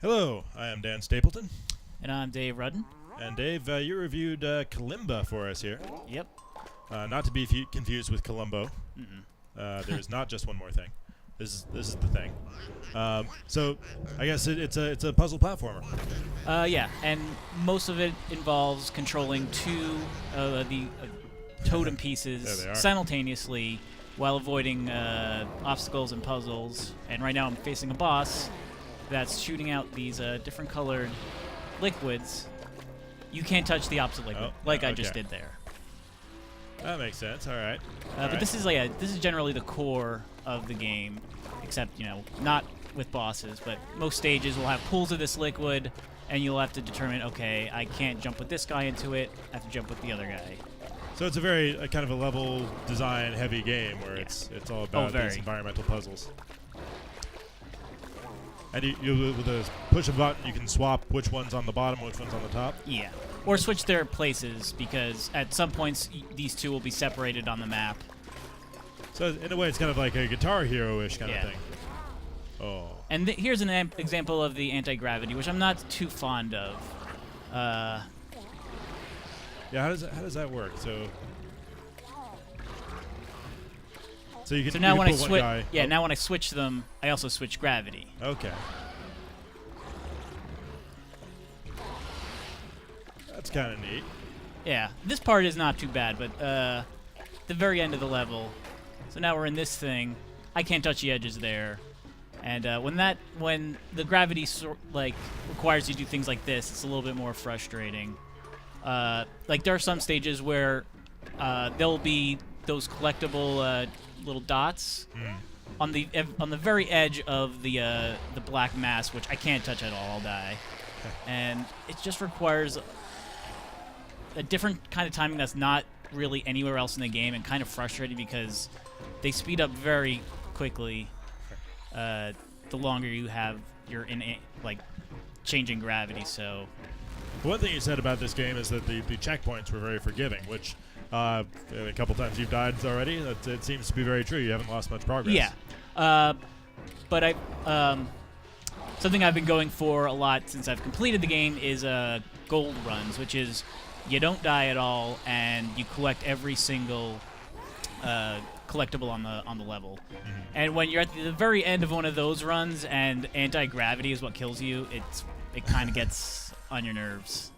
Hello, I am Dan Stapleton. And I'm Dave Rudden. And Dave, you reviewed Kalimba for us here. Yep. Not to be confused with Columbo. There's not just one more thing. This is the thing. So I guess it's a puzzle platformer. Yeah, and most of it involves controlling two the totem pieces simultaneously while avoiding obstacles and puzzles. And right now I'm facing a boss that's shooting out these different colored liquids. You can't touch the opposite liquid, I just did there. That makes sense. All right. But this is generally the core of the game, except not with bosses. But most stages will have pools of this liquid, and you'll have to determine, okay, I can't jump with this guy into it. I have to jump with the other guy. So it's a very kind of a level design heavy game where it's all about these environmental puzzles. And you with a push of a button, you can swap which one's on the bottom, which one's on the top. Yeah, or switch their places, because at some points these two will be separated on the map. So in a way, it's kind of like a Guitar Hero-ish kind of thing. Oh. And here's an example of the anti-gravity, which I'm not too fond of. Yeah, how does that work? So you can. So now when I switch, now when I switch them, I also switch gravity. Okay. That's kind of neat. Yeah, this part is not too bad, but the very end of the level. So now we're in this thing. I can't touch the edges there, and when the gravity requires you to do things like this, it's a little bit more frustrating. There are some stages where there'll be those collectible little dots on the very edge of the black mass, which I can't touch at all. I'll die, and it just requires a different kind of timing that's not really anywhere else in the game, and kind of frustrating because they speed up very quickly the longer you're in changing gravity. So one thing you said about this game is that the checkpoints were very forgiving, which a couple times you've died already. It seems to be very true. You haven't lost much progress. Yeah, but something I've been going for a lot since I've completed the game is gold runs, which is you don't die at all and you collect every single collectible on the level. And when you're at the very end of one of those runs and anti-gravity is what kills you, it kind of gets on your nerves.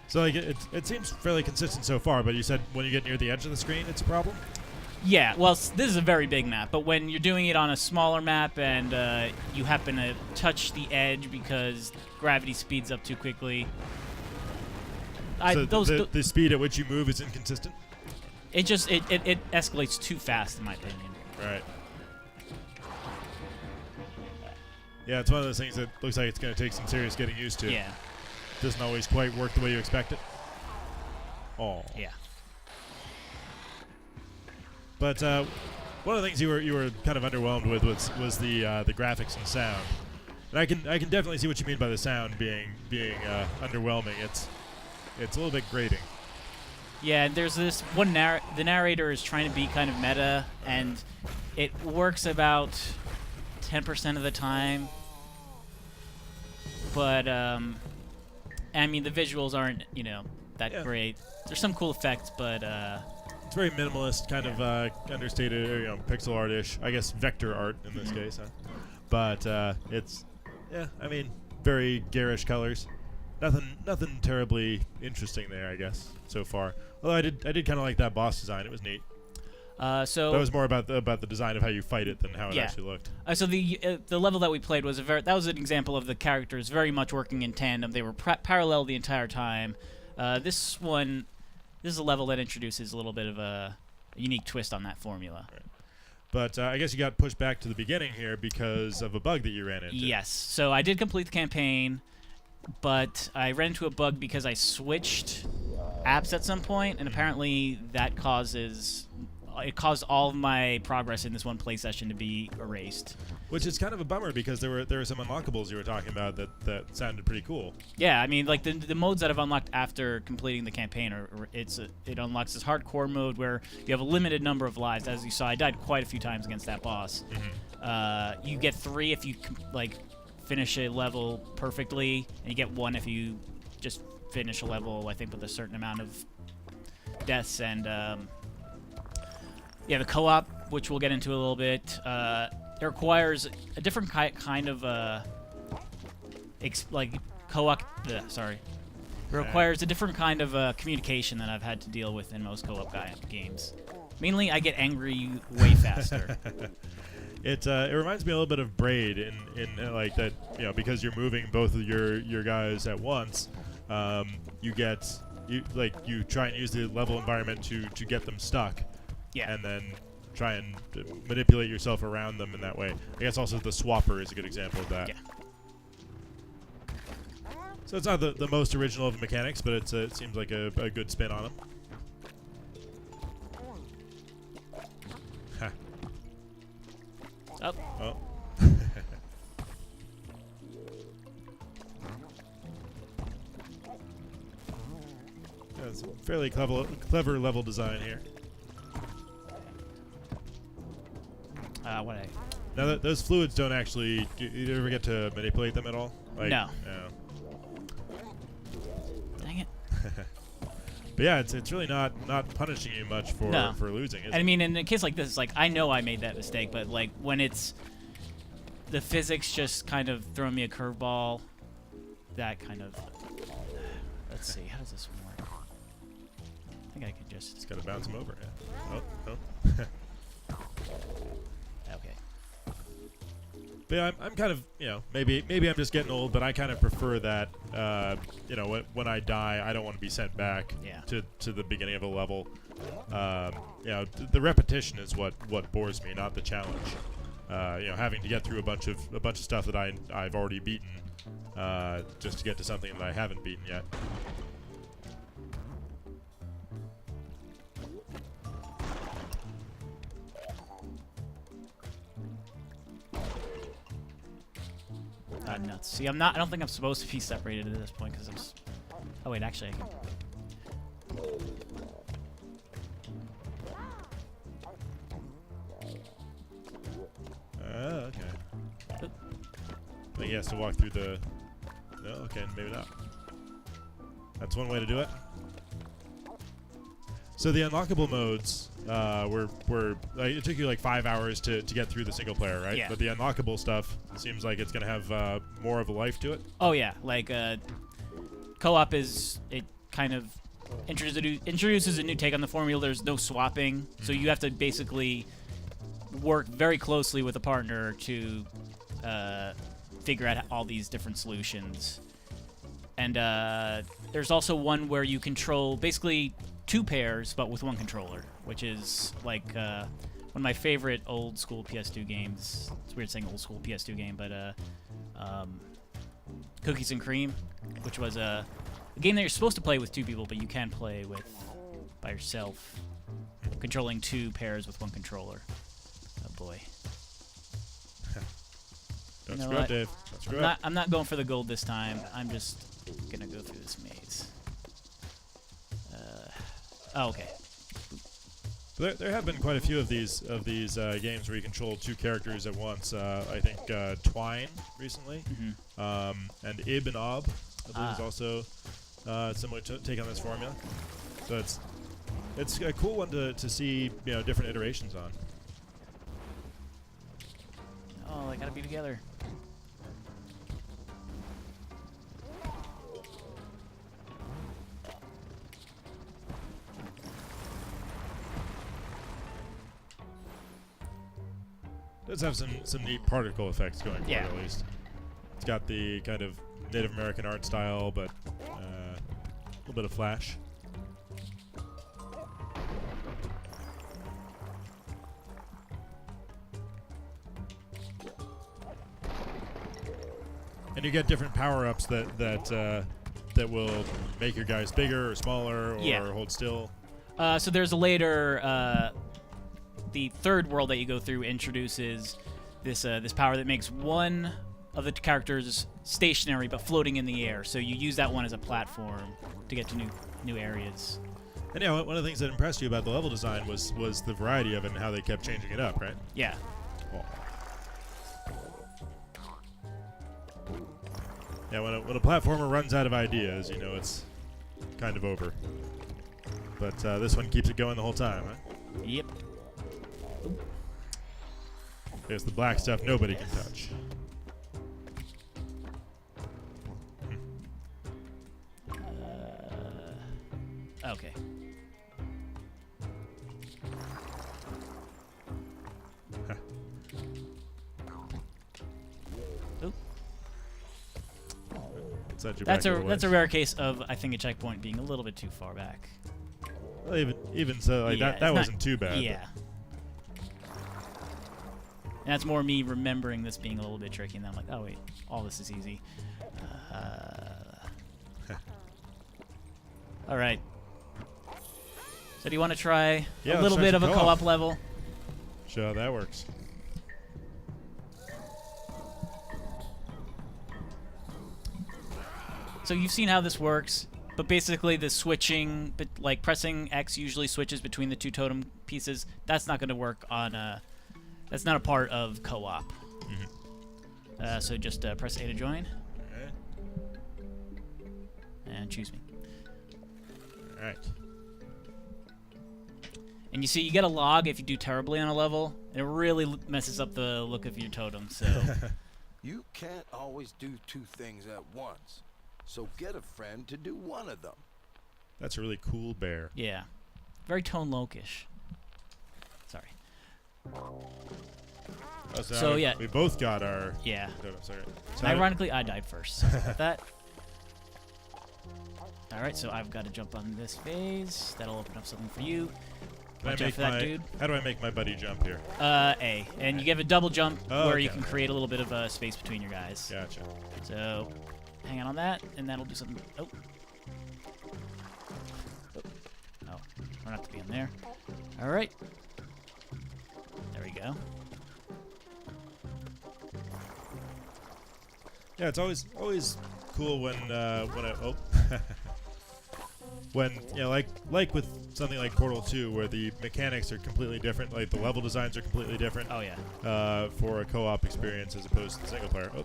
So it seems fairly consistent so far, but you said when you get near the edge of the screen, it's a problem? Yeah, well, this is a very big map, but when you're doing it on a smaller map and you happen to touch the edge because gravity speeds up too quickly... the speed at which you move is inconsistent? It escalates too fast, in my opinion. Right. Yeah, it's one of those things that looks like it's going to take some serious getting used to. Yeah. Doesn't always quite work the way you expect it. Oh. Yeah. But one of the things you were kind of underwhelmed with was the graphics and sound. And I can definitely see what you mean by the sound being underwhelming. It's a little bit grating. Yeah, and there's this one the narrator is trying to be kind of meta, and it works about 10% of the time. But I mean, the visuals aren't, that great. There's some cool effects, but it's very minimalist, kind of understated, or, pixel art-ish. I guess vector art in this case, huh? But it's, I mean, very garish colors. Nothing terribly interesting there, I guess, so far. Although I did kind of like that boss design. It was neat. So that was more about the design of how you fight it than how it actually looked. So the level that we played was that was an example of the characters very much working in tandem. They were parallel the entire time. This is a level that introduces a little bit of a unique twist on that formula. Right. But I guess you got pushed back to the beginning here because of a bug that you ran into. Yes. So I did complete the campaign, but I ran into a bug because I switched apps at some point, and apparently that caused all of my progress in this one play session to be erased. Which is kind of a bummer because there were some unlockables you were talking about that sounded pretty cool. Yeah, I mean, like the modes that I've unlocked after completing the campaign it unlocks this hardcore mode where you have a limited number of lives. As you saw, I died quite a few times against that boss. You get 3 if you finish a level perfectly, and you get 1 if you just finish a level, I think, with a certain amount of deaths. And yeah, the co-op, which we'll get into a little bit, it requires a different kind of like co-op. Sorry, it requires a different kind of communication that I've had to deal with in most co-op games. Mainly, I get angry way faster. It reminds me a little bit of Braid in like that, you know, because you're moving both of your guys at once. You try and use the level environment to get them stuck. Yeah. And then try and manipulate yourself around them in that way. I guess also the swapper is a good example of that. Yeah. So it's not the most original of the mechanics, but it seems like a good spin on them. Ha. Oh. Oh. That's a fairly clever level design here. What I... Now, those fluids don't actually... Do you ever get to manipulate them at all? Like, no. No. Dang it. But yeah, it's really not punishing you much for losing, is it? I mean, in a case like this, like, I know I made that mistake, but, like, when it's... The physics just kind of throw me a curveball, that kind of... Let's see, how does this work? I think I can just... Just gotta bounce them over, yeah. Oh. Okay. But yeah, I'm kind of, you know, maybe I'm just getting old, but I kind of prefer that, you know, when I die, I don't want to be sent back to the beginning of a level. You know, the repetition is what bores me, not the challenge. You know, having to get through a bunch of stuff that I've already beaten, just to get to something that I haven't beaten yet. Nuts. See, I don't think I'm supposed to be separated at this point because I'm. Oh wait, actually, I can. Okay. I think he has to walk through the... No? Okay, maybe not. That's one way to do it. So the unlockable modes were like, it took you like 5 hours to get through the single player, right? Yeah. But the unlockable stuff seems like it's going to have more of a life to it. Oh yeah, like co-op it kind of introduces a new take on the formula. There's no swapping, so you have to basically work very closely with a partner to figure out all these different solutions. And there's also one where you control basically 2 pairs, but with 1 controller, which is like one of my favorite old school PS2 games. It's weird saying old school PS2 game, but Cookies and Cream, which was a game that you're supposed to play with 2 people, but you can play by yourself, controlling 2 pairs with 1 controller. Oh boy. Don't screw up, Dave. Don't screw up. I'm not going for the gold this time. I'm just gonna go through this maze. Oh, okay. There have been quite a few of these games where you control 2 characters at once. I think Twine recently, and Ib and Ob, I believe, is also similar to take on this formula. So it's a cool one to see, you know, different iterations on. Oh, they gotta be together. It does have some neat particle effects going for it, at least. It's got the kind of Native American art style, but a little bit of flash. And you get different power-ups that will make your guys bigger or smaller or hold still. So there's a later... the third world that you go through introduces this power that makes one of the characters stationary but floating in the air. So you use that one as a platform to get to new areas. And yeah, one of the things that impressed you about the level design was the variety of it and how they kept changing it up, right? Yeah. Cool. Yeah, when a platformer runs out of ideas, you know it's kind of over. But this one keeps it going the whole time, huh? Yep. There's the black stuff nobody can touch. Okay. Oop. That's a rare case of, I think, a checkpoint being a little bit too far back. Well, even so, like Yeah, that wasn't too bad. Yeah. And that's more me remembering this being a little bit tricky, and then I'm like, oh wait, all this is easy. All right. So do you want to try a little bit of a co-op level? Show how that works. So you've seen how this works, but basically the switching, like pressing X usually switches between the two totem pieces. That's not going to work on that's not a part of co-op. Mm-hmm. So just press A to join. Alright. And choose me. Alright. And you see, you get a log if you do terribly on a level, and it really messes up the look of your totem, so... You can't always do two things at once, so get a friend to do one of them. That's a really cool bear. Yeah. Very Tone-Loc-ish. Sorry. Oh, So, yeah. We both got our... Yeah. totems. Alright. And ironically, I died first. So that... Alright, so I've got to jump on this phase. That'll open up something for you. Watch out for that dude. How do I make my buddy jump here? A. And you give a double jump where okay. you can create a little bit of space between your guys. Gotcha. So, hang on that, and that'll do something. Oh. Oh, we're gonna have to be in there. Alright. There we go. Yeah, it's always cool when when you know, like with something like Portal 2, where the mechanics are completely different, like the level designs are completely different. Oh yeah. For a co-op experience as opposed to the single player. Oh.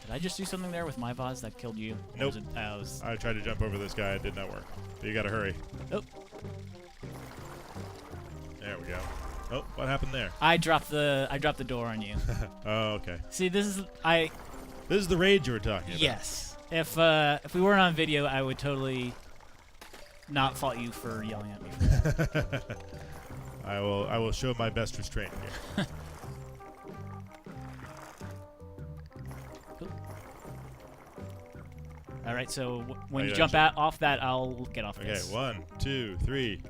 Did I just do something there with my vase that killed you? Nope. Was I tried to jump over this guy. It did not work. But you gotta hurry. Oh. There we go. Oh, what happened there? I dropped the door on you. Oh, okay. See, this is the rage you were talking about. Yes. If we weren't on video, I would totally not fault you for yelling at me for that. I will show my best restraint here. All right, so when you jump off that, I'll get off this. Okay, 1, 2, 3.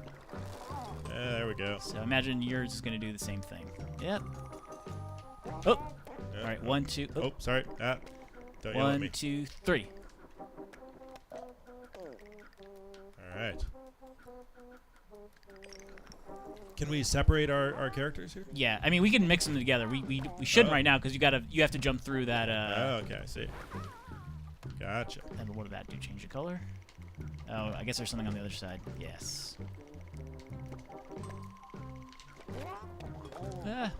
There we go. So imagine yours is going to do the same thing. Yep. Oh. Yeah, All right, 1, 2. Oh, sorry. Don't yell at me. 1, 2, 3. All right. Can we separate our characters here? Yeah, I mean we can mix them together. We shouldn't right now because you have to jump through that. Oh, okay, I see. Gotcha. And what did that do? Change the color? Oh, I guess there's something on the other side. Yes. Ah.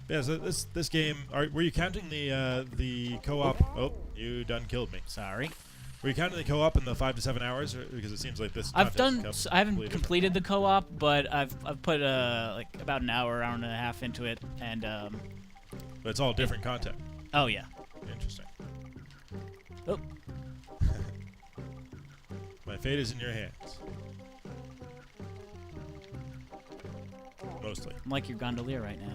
Yeah, so this game, were you counting the co-op? Oh, you done killed me. Sorry. Were you counting the co-op in the 5 to 7 hours? Because it seems like this. I haven't completed the co-op, but I've put like about an hour and a half into it, and But it's all different content. Oh yeah. Interesting. Oh. My fate is in your hands. Mostly. I'm like your gondolier right now.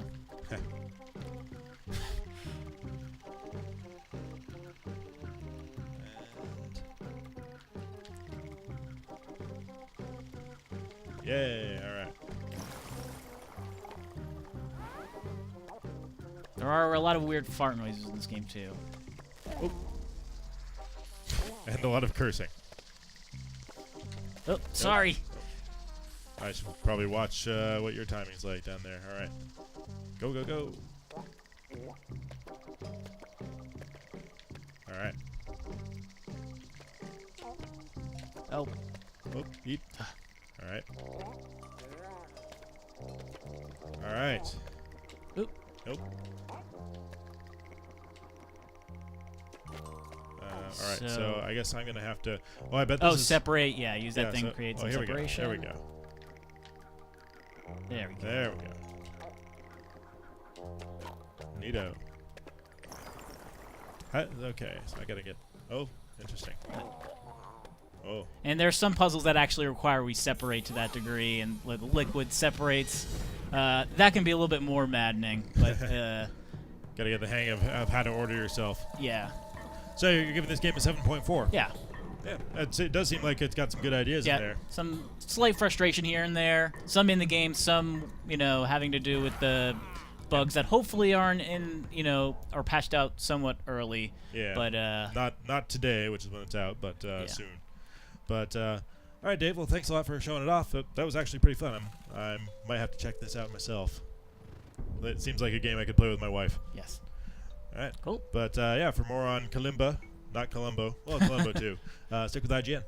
Yay, alright. There are a lot of weird fart noises in this game too. Oh. And a lot of cursing. Oh, sorry. I should probably watch what your timing's like down there. Alright. Go, go, go. Alright. Oh. Oh, eat. Alright. All right. Oop. Nope. All right, so I guess I'm gonna have to. Oh, I bet this is. Separate. Yeah, use that thing so- to create oh, some here separation. We go. There we go. There we go. There we go. Neato. Okay, so I gotta get. Oh, interesting. Oh. And there's some puzzles that actually require we separate to that degree, and the liquid separates. That can be a little bit more maddening, but Gotta get the hang of how to order yourself. yeah. So you're giving this game a 7.4. Yeah. Yeah. It does seem like it's got some good ideas in Yeah, there. some slight frustration here and there. Some in the game, some, having to do with the bugs that hopefully aren't in, are patched out somewhat early. Yeah. But, not today, which is when it's out, but soon. But, all right, Dave, well, thanks a lot for showing it off. That was actually pretty fun. I might have to check this out myself. It seems like a game I could play with my wife. yes. All right. Cool. But, yeah, for more on Kalimba, not Columbo, well, Columbo too, stick with IGN.